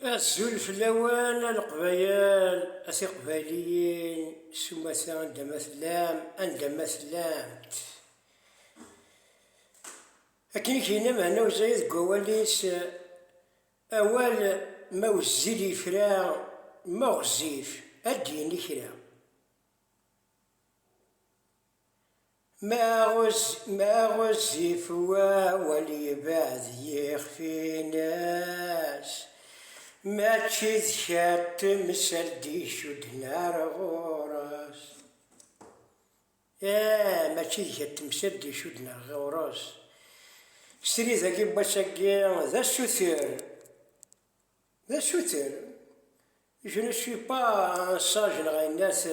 الزول في الأول القبايل أسي قبايليين سماسا عندما سلام عندما سلامت لكن كينا مهنا وزايد قواليس أول ما وزيلي فرا ما غزيف أديني كرا ما غزيف ولي بعد يخفي ناس ما تشذشات مسلدي شد نار غوراس ما تشذشات مسلدي شد نار غوراس سري ذاكي باشاكي ذا السوثير je ne suis pas un sage نغا الناس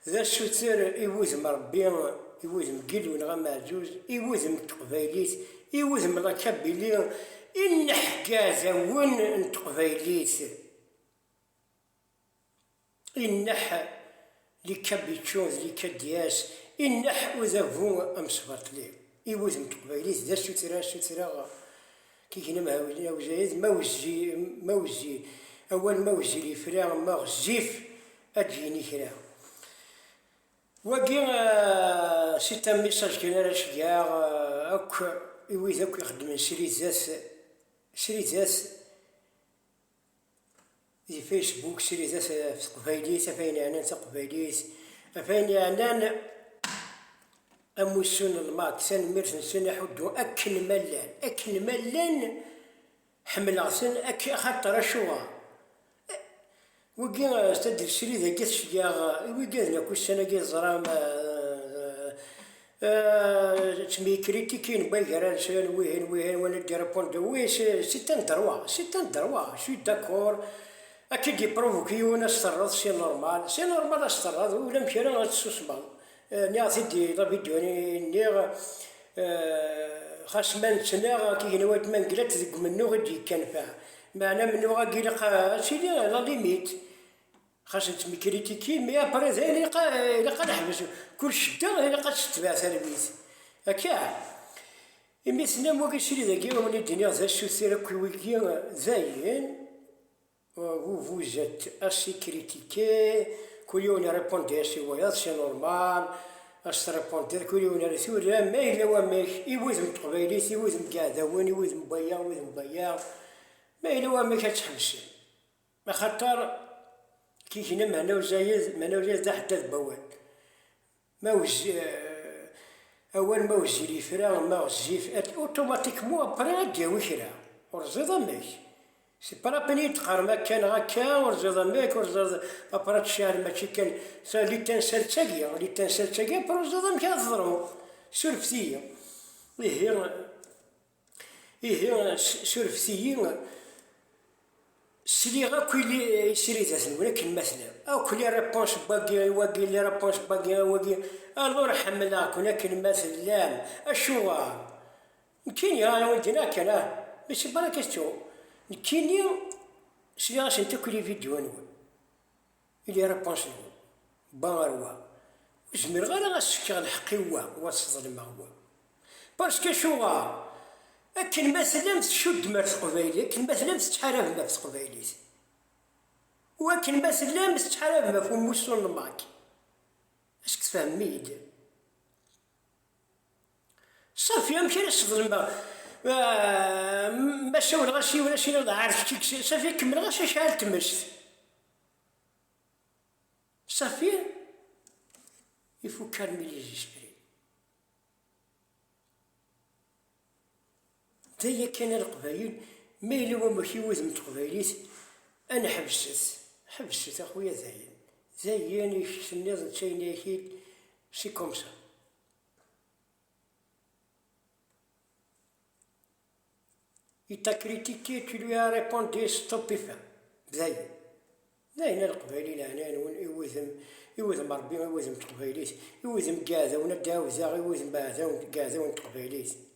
ذا السوثير يوزم ربي يوزم قلون غا معجوز يوزم تقبايليت يوزم راكابيلي إنح زون نتقبايليت إنح لكابيتشوز لكادياس إنح وذابو أمسفرت لي يوزم تقبايليت ذا السوثيرا كي كنا مهاولين وجايز موزي أول موزي لي فرا مغزيف أجيني كرا وكي سيتا ميساج كنا راشقيا أك يويز أك يخدم سريزاس في فيسبوك سريزاس في قبايليس أفين عنان تقبايليس أفين عنان أموسون الماكسان ميرسن سنة حدو أكل ملان حمل غسن خاطر شوا وكي استدر سري ذا قيت شجاغ وكي كل سنة قيت زرام تسمي كريتيكين بايقران سان وين وانا دير بوندو ويس ستان دروا شو داكور أكيد يبروفوكيونا استرد سي نورمال استرد ولا مشينا غاتسوسمال نعطي دي لا فيديو نيغ خاص ما نتسنى كي نوات ما نقلت ذك منو غادي كنفع معنا منو غاكي سيدي لا ليميت خاص نتمي كريتيكي مي ابري زين يلقى نحبس كل شده يلقى تتبع تلبيت هكا مثلا موكي سيدي ذاكي ومن الدنيا ذا السوثير كويكي زين vous êtes assez critiqué كل يوم ريبوندي سي وياض سي نورمال اش ريبوندي كل يوم رسول ما إلا وماش يوزم تقبايليس يوزم كاع يوزم بيا ما إلا وماش هتحبس ما خاطر كي كنا معنا وزايد حتى البوال ما وز أول ما وزي لي فرا ما وزيف أوتوماتيكمون أبري دياوي كرا ورزيضا ماشي سي با لابين يتقار كان هكا ورزيض ماك ورزيض أبرات الشعر ماشي كان لي تنسال تاقيا برزيض ماك يضرو سولفتيا إيه سولفتيا سلي غا كويلي سيري تاسن ولكن مثلا أو كلي ريبونس باقي واقي لي ريبونس باقي واقي ألور حملاك ولكن مثلا الشوار كاين أنا ولدنا كان ماشي برا كاستو كاين سلي غاش نتا كلي فيديو نقول إلي ريبونس نقول باروا وزمير غير غاسكي الحقيوة وتصدم هو باسكو شوار أكن مثلا تشد مرت قبايلي أكن مثلا تتحارب ما في قبايلي وأكن مثلا تتحارب ما في موسون الماك اسك تفهميد صافي مشي نصدم ما شاول غاشي ولا شي ولا عارف صافي كمل غاشي شحال تمشت صافي يفو كالمي لي جيسبري تاهي كان القبايل ما إلا هو ماشي وزم تقبايليت أنا حبست أخويا زين يشني تشيني كيت سي كومسا il t'a critiqué tu lui as répondu stop زين القبايلي لعنان يوزم ربي يوزم تقبايليت يوزم كاذا ونداو زاغ يوزم كاذا ونتقبايليت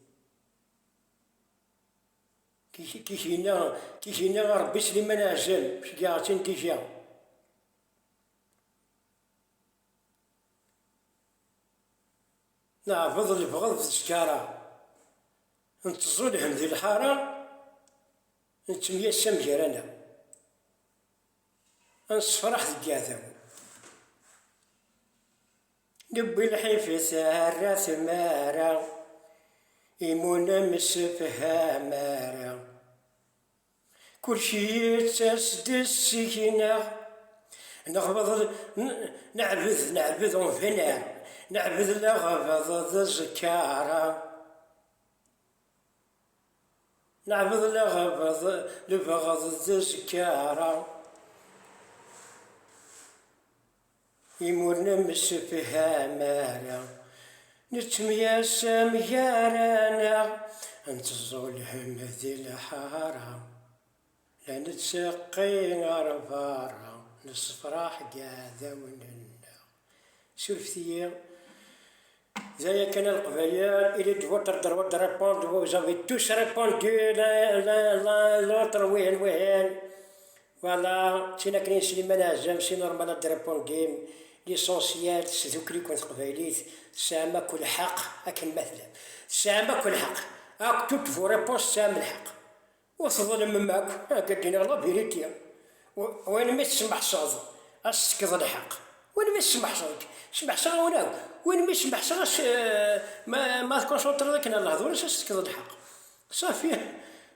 كيشينا ربي سليمان عجل شكاع تنتيجا نعرف البغض في الشكارة نتصلهم ذي الحارة نتميسم جيرانا نصفرح ذكاثو نبي الحيف سهرة ثمارة إيمونا مسفها مارة كل شي يتسد السكينة نغبض نعبد ونفنع نعبد لغبض الزكارة نعبد لغبض لبغض الزكارة يمورنا مسفها مارا نتمياسا ميارانا نتظلهم ذي الحارة لا نتسقي غرفارة نصفراح قاذا وننا سلفتي زي كان القبليان إلي دوتر دروت ريبوند وزافي توس ريبوندو لا لوتر وين فوالا سينا كاين سليمان عزام سي نورمال دريبون جيم ليسونسيال سدوكلي كنت قبايليت سامة كل حق أكن مثلا سامة كل حق أك توت فو ريبونس سام الحق وتظلم معك قدينا الله بيريتيا وين ما تسمح صاد أسكت الحق وين ما تسمح صاد سمح صاد وين ما تسمح صاد ما تكونسونطر ذاك الله ولا أسكت الحق صافي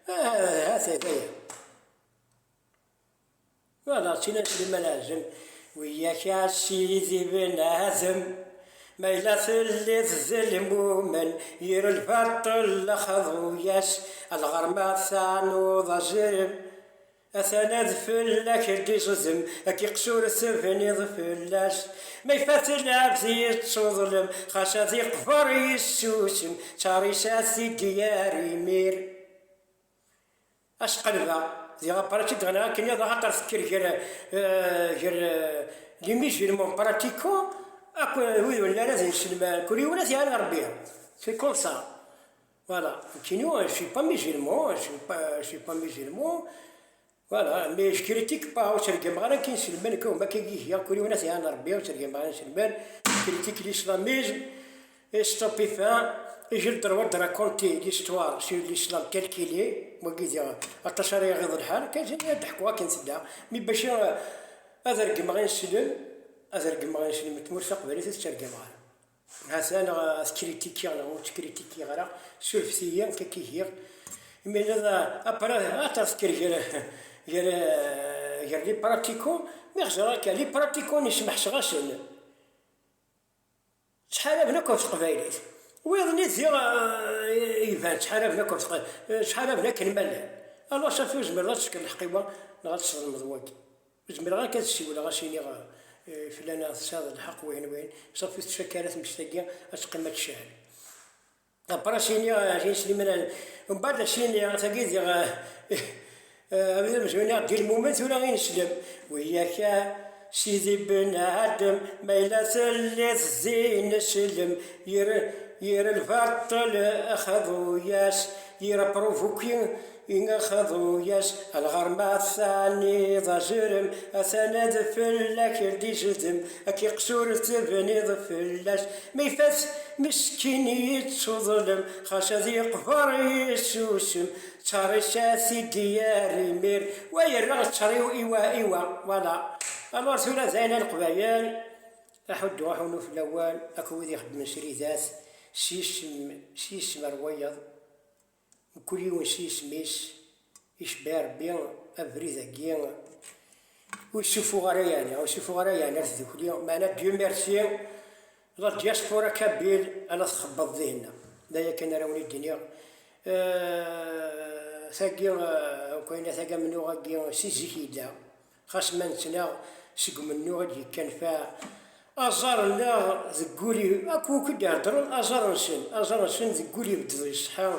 هذا فوالا سينا سليمان عزم وياك يا سيدي بنادم ما إلا ثلث ظلمومن ير البطل خذوياس الغرمة ثانو ضجرم أثنى ذفلك دي صدم أكي قصور ثفني ضفلاس ما يفات العبد تصظلم خاصة ذي قفر يسوسم تاري ساثي دياري مير أسقلبا ذي غابراتيك غنا كنيا ذا خاطر تفكر غير لي ميجيرمون براتيكو اكو وي ولا لازم نسلم كل يوم ناس يانا ربيها سي كوم سا فوالا كينيو شي با ميجيرمون شي با ميجيرمون فوالا مي جو كريتيك با وترجم مغانا كينسلمان كو ما كيجي كل يوم ناس يانا ربيها وترجم مغانا نسلمان كريتيك الاسلاميزم ستوبي فان يجي الدروات راكونتي ليستوار سير الاسلام تيل كيلي وكيدير التشريع غير الحال كنجي نضحكوا كنسدا مي باش ازرق غير نسلم تمرسق بالي تترجم هذا انا كريتيكي انا كريتيكي غير سولفتيا كي هي مي هذا ابرا تفكر غير لي براتيكو مي غير لي براتيكو نسمح شغاسن شحال بنا كنت قبايليت ويظني زيغ يبان شحال بنا كنت شحال بنا كنمال الله صافي زمر تسكن الحقيبه نغا تصل المضواك زمر غير كتسي ولا غاشيني فلان صاد الحق وين صافي تشكلات مشتاقه اتقمت الشهر براسيني عشان سليمان ومن بعد شيني تاكيد هذا مزيان ديال المومنت ولا غير نسلم وياك سيدي بنادم ما إلا ثلث زين سلم ير الفرطل أخذو ياس ير بروفوكي إن أخذو ياس الغرمة الثاني ضجرم أثنى ذفلك دي جدم أكي قصور تبني ضفلاس ميفات مسكين يتصظلم خاش ذي قفر يسوسم تاري ساثي دياري مير ويرغ تريو إيوا ولا الوار ثلاث زين القبايل أحد واحد في الأول أكو ذي يخدم شريدات سيس مرويض وكل يوم سيس ميس إشبار بين أبريد أجين ويشوفوا غرياني رث كل يوم معنا ديو ميرسي لا دياسبورا كابيل أنا تخبط ذهننا لا كان راوني الدنيا ثاقي وكاين ثاقا منو غاقي سيزي كيدا خاص ما نتنا سيق منو غادي كان فيها أزارنا ذكولي أكو كدا هضروا أزار نسن ذكولي بدو يصحى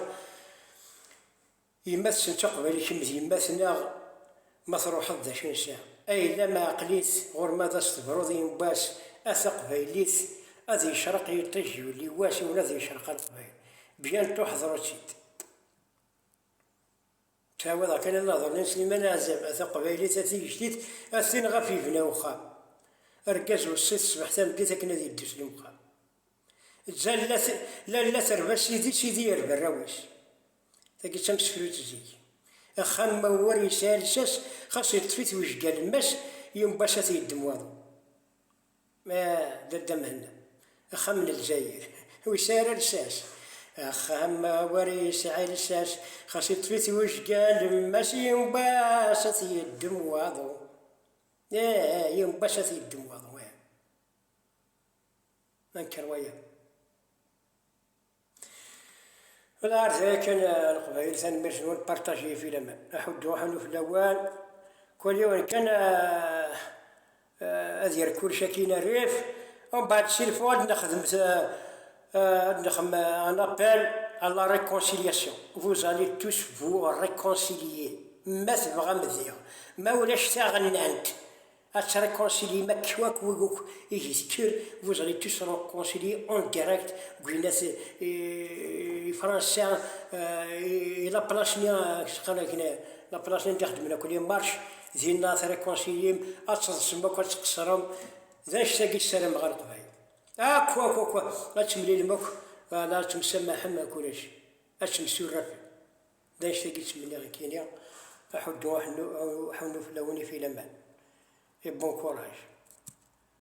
يمثل تقبل كمث يمثلنا ما تروح ذا شين ساعة أي لما عقليت غور ماذا استبرو ذي مباس أثق بيليت أذي يشرق يطيج يولي واسي ولا ذي يشرق القبيل بيان تحضر تشيد تاوضا كان النظر سليمان عزام أثق بيليت أثي جديد أثين غفيفنا وخا ركز والست صبح تمديت كنا ذي الدوس لمخا زال لا تربى سيدي يربى الرواش تاكي تمس فلوت زي أخان مور يسال ساس خاص يطفيت وش قال الماس يوم باش يدم واضو ما ددم هنا أخا من الجزائر ويسار لساس أخا ما وريس على لساس خاص يطفيت وش قال ماشي يوم باش يدم واضو يوم باش يدم واضو ما نكر وياه ولا عرفت كان القبائل ثاني باش نبارطاجي في الأمان أحد وحنو في الأول كل يوم كان أدير كل شكينا ريف ومن بعد التليفون نخدم ان ابل à la réconciliation vous allez tous vous réconcilier ما تبغى مذيع ما ولاش تاغنانت اتريكونسيلي ما كواك ويقوك يجي تكير vous allez tous réconcilier en direct قلنا فرنسا لا بلاشنيا شقنا كنا لا بلاشنيا تخدمنا كل يوم مارش زينا تريكونسيليم أتصدمك وتقصرهم ذاش تاقي السلام غير قبايل كوا أتملي المك لا تمسمى حما كلش أتمسو الرفع ذاش تاقي تملي غير كينيا أحد حنو في لوني في الأمان بون كوراج.